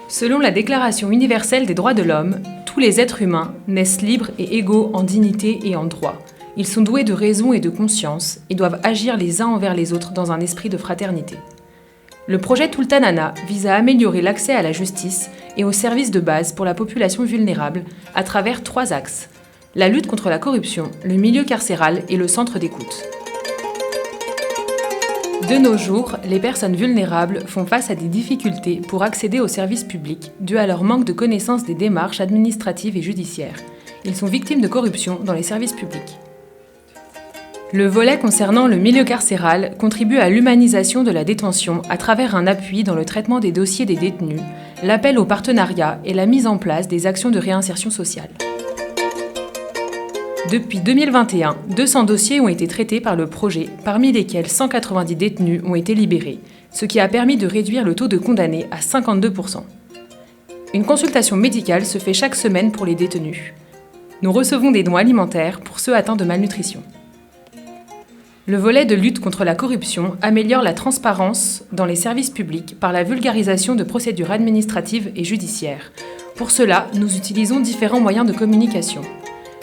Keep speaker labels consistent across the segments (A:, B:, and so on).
A: Selon la Déclaration universelle des droits de l'homme, tous les êtres humains naissent libres et égaux en dignité et en droit. Ils sont doués de raison et de conscience et doivent agir les uns envers les autres dans un esprit de fraternité. Le projet Tultanana vise à améliorer l'accès à la justice et aux services de base pour la population vulnérable à travers 3 axes: la lutte contre la corruption, le milieu carcéral et le centre d'écoute. De nos jours, les personnes vulnérables font face à des difficultés pour accéder aux services publics dues à leur manque de connaissance des démarches administratives et judiciaires. Ils sont victimes de corruption dans les services publics. Le volet concernant le milieu carcéral contribue à l'humanisation de la détention à travers un appui dans le traitement des dossiers des détenus, l'appel au partenariat et la mise en place des actions de réinsertion sociale. Depuis 2021, 200 dossiers ont été traités par le projet, parmi lesquels 190 détenus ont été libérés, ce qui a permis de réduire le taux de condamnés à 52%. Une consultation médicale se fait chaque semaine pour les détenus. Nous recevons des dons alimentaires pour ceux atteints de malnutrition. Le volet de lutte contre la corruption améliore la transparence dans les services publics par la vulgarisation de procédures administratives et judiciaires. Pour cela, nous utilisons différents moyens de communication.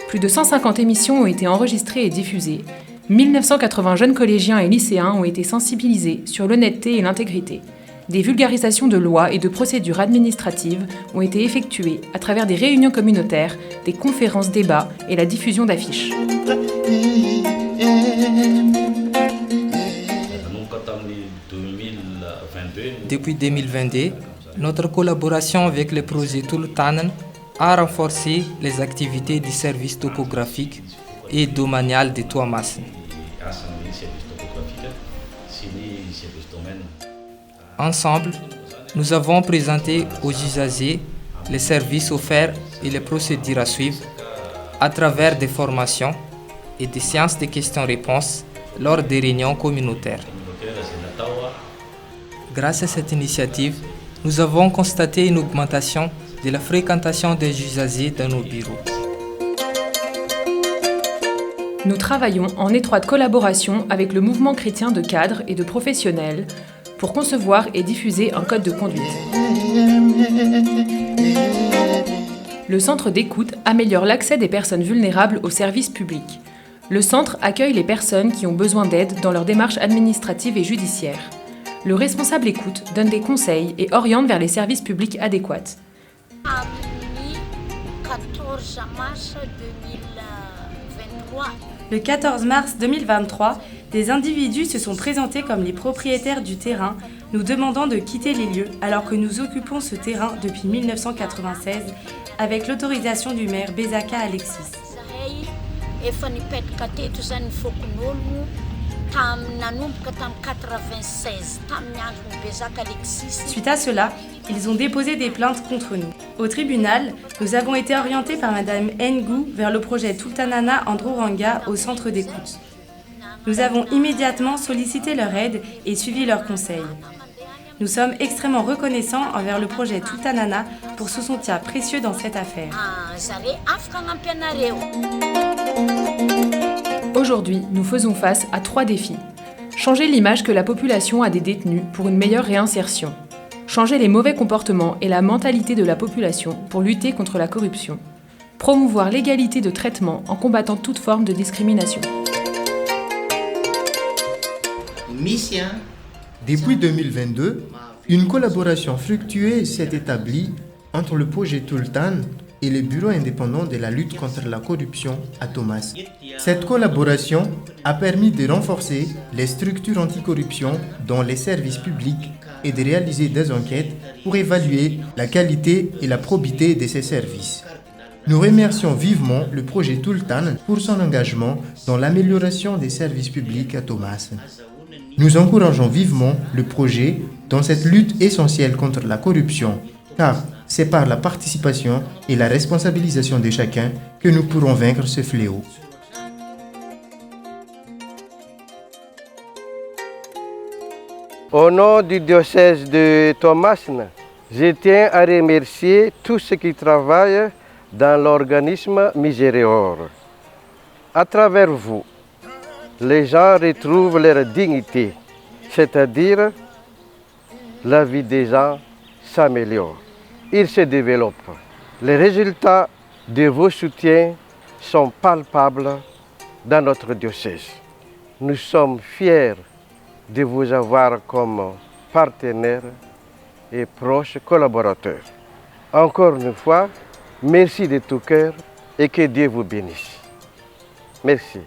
A: Plus de 150 émissions ont été enregistrées et diffusées. 1980 jeunes collégiens et lycéens ont été sensibilisés sur l'honnêteté et l'intégrité. Des vulgarisations de lois et de procédures administratives ont été effectuées à travers des réunions communautaires, des conférences débats et la diffusion d'affiches.
B: Depuis 2022, notre collaboration avec le projet Tultanan a renforcé les activités du service topographique et domanial de Tuamasin. Ensemble, nous avons présenté aux usagers les services offerts et les procédures à suivre à travers des formations et des séances de questions-réponses lors des réunions communautaires. Grâce à cette initiative, nous avons constaté une augmentation de la fréquentation des usagers dans nos bureaux.
A: Nous travaillons en étroite collaboration avec le mouvement chrétien de cadres et de professionnels pour concevoir et diffuser un code de conduite. Le centre d'écoute améliore l'accès des personnes vulnérables aux services publics. Le centre accueille les personnes qui ont besoin d'aide dans leurs démarches administratives et judiciaires. Le responsable écoute, donne des conseils et oriente vers les services publics adéquats.
C: Le 14 mars 2023, des individus se sont présentés comme les propriétaires du terrain, nous demandant de quitter les lieux alors que nous occupons ce terrain depuis 1996 avec l'autorisation du maire Bezaka Alexis. Suite à cela, ils ont déposé des plaintes contre nous. Au tribunal, nous avons été orientés par Madame Ngou vers le projet Tultanana Androranga au centre d'écoute. Nous avons immédiatement sollicité leur aide et suivi leurs conseils. Nous sommes extrêmement reconnaissants envers le projet Tultanana pour ce soutien précieux dans cette affaire.
A: Aujourd'hui, nous faisons face à 3 défis. Changer l'image que la population a des détenus pour une meilleure réinsertion. Changer les mauvais comportements et la mentalité de la population pour lutter contre la corruption. Promouvoir l'égalité de traitement en combattant toute forme de discrimination.
D: Depuis 2022, une collaboration fructueuse s'est établie entre le projet Tultan et le Bureau indépendant de la lutte contre la corruption à Tuamasin. Cette collaboration a permis de renforcer les structures anticorruption dans les services publics et de réaliser des enquêtes pour évaluer la qualité et la probité de ces services. Nous remercions vivement le projet Tultan pour son engagement dans l'amélioration des services publics à Tuamasin. Nous encourageons vivement le projet dans cette lutte essentielle contre la corruption, car c'est par la participation et la responsabilisation de chacun que nous pourrons vaincre ce fléau.
E: Au nom du diocèse de Tuamasin, je tiens à remercier tous ceux qui travaillent dans l'organisme Misérior. À travers vous, les gens retrouvent leur dignité, c'est-à-dire la vie des gens s'améliore, il se développe. Les résultats de vos soutiens sont palpables dans notre diocèse. Nous sommes fiers de vous avoir comme partenaires et proches collaborateurs. Encore une fois, merci de tout cœur et que Dieu vous bénisse. Merci.